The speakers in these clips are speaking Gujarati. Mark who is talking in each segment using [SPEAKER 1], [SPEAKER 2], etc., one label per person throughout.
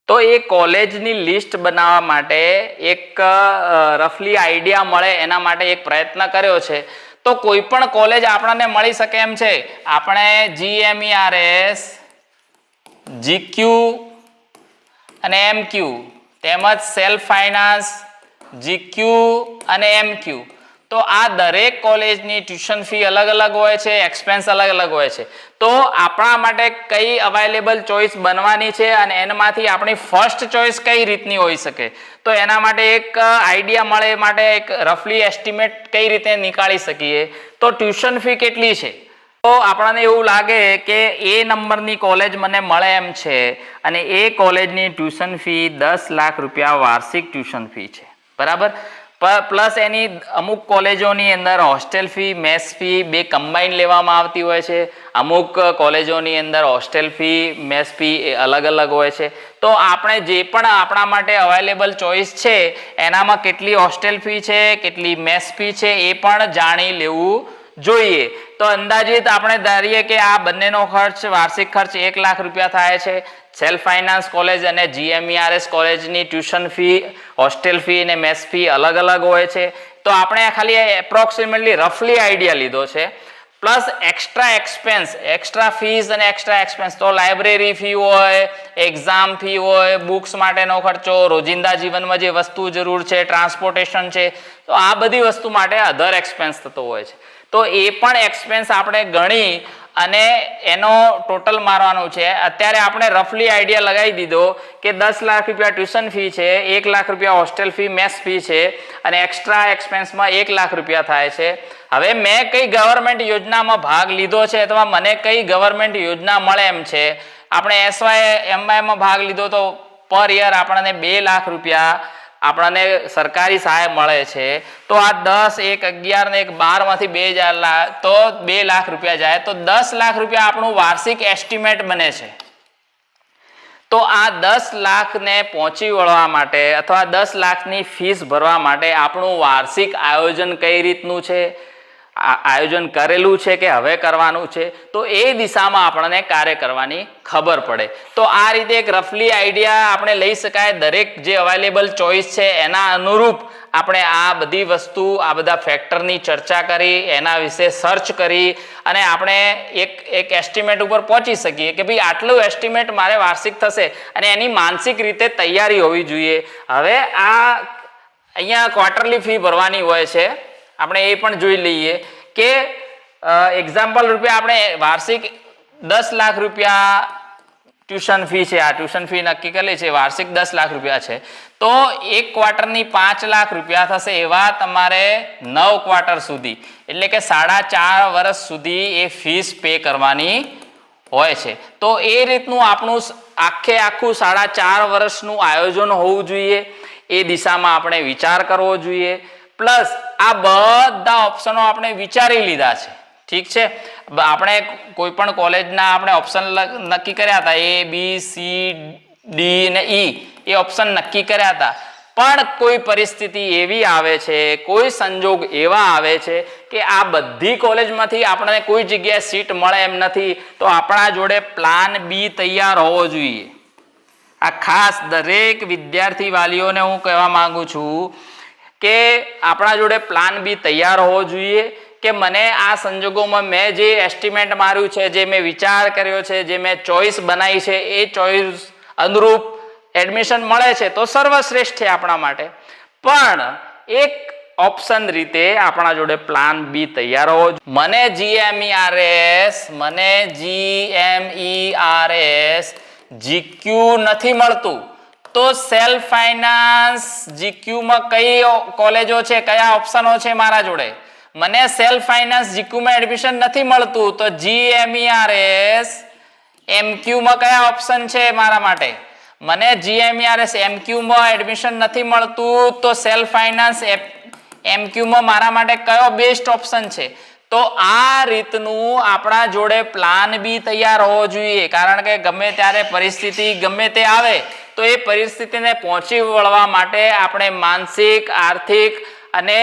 [SPEAKER 1] તો એ કોલેજની લિસ્ટ બનાવવા માટે એક રફલી આઈડિયા મળે એના માટે એક પ્રયત્ન કર્યો છે. તો કોઈ પણ કોલેજ આપણને મળી શકે એમ છે. આપણે GMERS, GQ અને MQ તેમજ સેલ્ફ ફાઇનાન્સ, GQ અને MQ, તો આ દરેક કોલેજની ટ્યુશન ફી અલગ અલગ હોય છે, એક્સપેન્સ અલગ અલગ હોય છે. તો આપણા માટે કઈ અવેલેબલ ચોઇસ બનવાની છે અને એનામાંથી આપણી ફર્સ્ટ ચોઇસ કઈ રીતની હોઈ શકે, તો એના માટે એક આઈડિયા મળે માટે એક રફલી એસ્ટિમેટ કઈ રીતે નીકાળી શકીએ. તો ટ્યુશન ફી કેટલી છે? તો આપણને એવું લાગે કે એ નંબરની કોલેજ મને મળે એમ છે અને એ કોલેજની ટ્યુશન ફી 10 લાખ રૂપિયા વાર્ષિક ટ્યુશન ફી છે, બરાબર. પ્લસ એની અમુક કોલેજોની અંદર હોસ્ટેલ ફી, મેસ ફી બે કમ્બાઈન લેવામાં આવતી હોય છે. અમુક કોલેજોની અંદર હોસ્ટેલ ફી, મેસ ફી એ અલગ અલગ હોય છે. તો આપણે જે પણ આપણા માટે અવેલેબલ ચોઇસ છે એનામાં કેટલી હોસ્ટેલ ફી છે, કેટલી મેસ ફી છે એ પણ જાણી લેવું જોઈએ. તો અંદાજિત આપણે ધારીએ કે આ બંનેનો ખર્ચ, વાર્ષિક ખર્ચ 1 લાખ રૂપિયા થાય છે. સેલ્ફ ફાઇનાન્સ કોલેજ અને GMERS કોલેજની ટ્યુશન ફી, હોસ્ટેલ ફી અને મેસ ફી અલગ અલગ હોય છે. તો આપણે ખાલી એપ્રોક્સિમેટલી રફલી આઈડિયા લીધો છે. Plus extra expense, extra fees અને એક્સ્ટ્રા એક્સપેન્સ, તો લાઇબ્રેરી ફી હોય, એક્ઝામ ફી હોય, બુક્સ માટેનો ખર્ચો, રોજિંદા જીવનમાં જે વસ્તુ જરૂર છે, ટ્રાન્સપોર્ટેશન છે, તો આ બધી વસ્તુ માટે અધર એક્સપેન્સ થતો હોય છે. તો એ પણ એક્સપેન્સ આપણે ગણી અને એનો ટોટલ મારવાનું છે. અત્યારે આપણે રફલી આઈડિયા લગાવી દીધો કે 10 લાખ રૂપિયા ટ્યુશન ફી છે, 1 લાખ રૂપિયા હોસ્ટેલ ફી, મેસ ફી છે અને એક્સ્ટ્રા એક્સપેન્સમાં 1 લાખ રૂપિયા થાય છે. હવે મેં કઈ ગવર્મેન્ટ યોજનામાં ભાગ લીધો છે અથવા મને કઈ ગવર્મેન્ટ યોજના મળે એમ છે. આપણે SYMYમાં ભાગ લીધો તો પર યર આપણને 2 લાખ રૂપિયા આપણને સરકારી સહાય મળે છે. તો આ 10, 1, 11 ને 1, 12 માંથી 2000 તો 2 લાખ રૂપિયા જાય. તો 10 લાખ રૂપિયા આપણું વાર્ષિક એસ્ટિમેટ બને છે. તો આ 10 લાખને પહોંચી વળવા માટે અથવા 10 લાખની ફીસ ભરવા માટે આપણું વાર્ષિક આયોજન કઈ રીતનું છે, આયોજન કરેલું છે કે હવે કરવાનું છે, તો એ દિશામાં આપણને કાર્ય કરવાની ખબર પડે. તો આ રીતે એક રફલી આઈડિયા આપણે લઈ શકાય. દરેક જે અવેલેબલ ચોઇસ છે એના અનુરૂપ આપણે આ બધી વસ્તુ, આ બધા ફેક્ટરની ચર્ચા કરી, એના વિશે સર્ચ કરી અને આપણે એક એસ્ટિમેટ ઉપર પહોંચી શકીએ કે ભાઈ આટલું એસ્ટિમેટ મારે વાર્ષિક થશે અને એની માનસિક રીતે તૈયારી હોવી જોઈએ. હવે આ અહીંયા ક્વાર્ટરલી ફી ભરવાની હોય છે. આપણે એ પણ જોઈ લઈએ કે એક્ઝામ્પલ રૂપિયા આપણે વાર્ષિક 10 લાખ રૂપિયા ટ્યુશન ફી છે. આ ટ્યુશન ફી નક્કી કરેલી છે, વાર્ષિક 10 લાખ રૂપિયા છે. તો એક ક્વાર્ટરની 5 લાખ રૂપિયા થશે. એવા તમારે 9 ક્વાર્ટર સુધી એટલે કે 4.5 વર્ષ સુધી એ ફીસ પે કરવાની હોય છે. તો એ રીતનું આપણું આખું 4.5 વર્ષનું આયોજન હોવું જોઈએ. એ દિશામાં આપણે વિચાર કરવો જોઈએ. પ્લસ આ બધા ઓપ્શનો આપણે વિચારી લીધા છે, ઠીક છે. આપણે કોઈ પણ કોલેજના આપણે ઓપ્શન નક્કી કર્યા હતા, A, B, C, D અને E એ ઓપ્શન નક્કી કર્યા હતા. પણ કોઈ પરિસ્થિતિ એવી આવે છે, કોઈ સંજોગ એવા આવે છે કે આ બધી કોલેજમાંથી આપણને કોઈ જગ્યાએ સીટ મળે એમ નથી. તો આપણા જોડે પ્લાન B તૈયાર હોવો જોઈએ. આ ખાસ દરેક વિદ્યાર્થી વાલીઓને હું કહેવા માંગુ છું કે આપણા જોડે પ્લાન B તૈયાર હોવો જોઈએ કે મને આ સંજોગોમાં મેં જે એસ્ટિમેટ માર્યું છે, જે મેં વિચાર કર્યો છે, જે મેં ચોઇસ બનાવી છે, એ ચોઇસ અનુરૂપ એડમિશન મળે છે તો સર્વશ્રેષ્ઠ છે આપણા માટે. પણ એક ઓપ્શન રીતે આપણા જોડે પ્લાન B તૈયાર હોવો જોઈએ. મને GMERS GQ નથી મળતું તો સેલ્ફ ફાઇનાન્સ GQ માં કઈ કોલેજો છે, કયા ઓપ્શનો છે મારા જોડે. મને સેલ્ફ ફાઇનાન્સ GQ માં એડમિશન નથી મળતું તો GMERS MQ માં કયા ઓપ્શન છે મારા માટે. મને GMERS MQ માં એડમિશન નથી મળતું તો સેલ્ફ ફાઇનાન્સ MQ માં મારા માટે કયો બેસ્ટ ઓપ્શન છે. તો આ રીતનું આપણા જોડે પ્લાન B તૈયાર હોવો જોઈએ. કારણ કે ગમે ત્યારે પરિસ્થિતિ ગમે તે આવે તો એ પરિસ્થિતિને પહોંચી વળવા માટે આપણે માનસિક, આર્થિક અને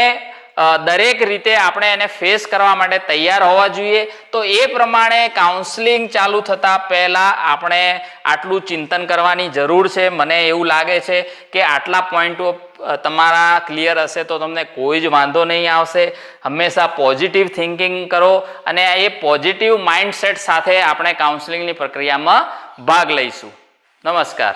[SPEAKER 1] દરેક રીતે આપણે એને ફેસ કરવા માટે તૈયાર હોવા જોઈએ. તો એ પ્રમાણે કાઉન્સલિંગ ચાલુ થતા પહેલા આપણે આટલું ચિંતન કરવાની જરૂર છે. મને એવું લાગે છે કે આટલા પોઈન્ટો તમારા ક્લિયર હશે તો તમને કોઈ જ વાંધો નહીં આવશે. હંમેશા પોઝિટિવ થિંકિંગ કરો અને એ પોઝિટિવ માઇન્ડસેટ સાથે આપણે કાઉન્સલિંગની પ્રક્રિયામાં ભાગ લઈશું. નમસ્કાર.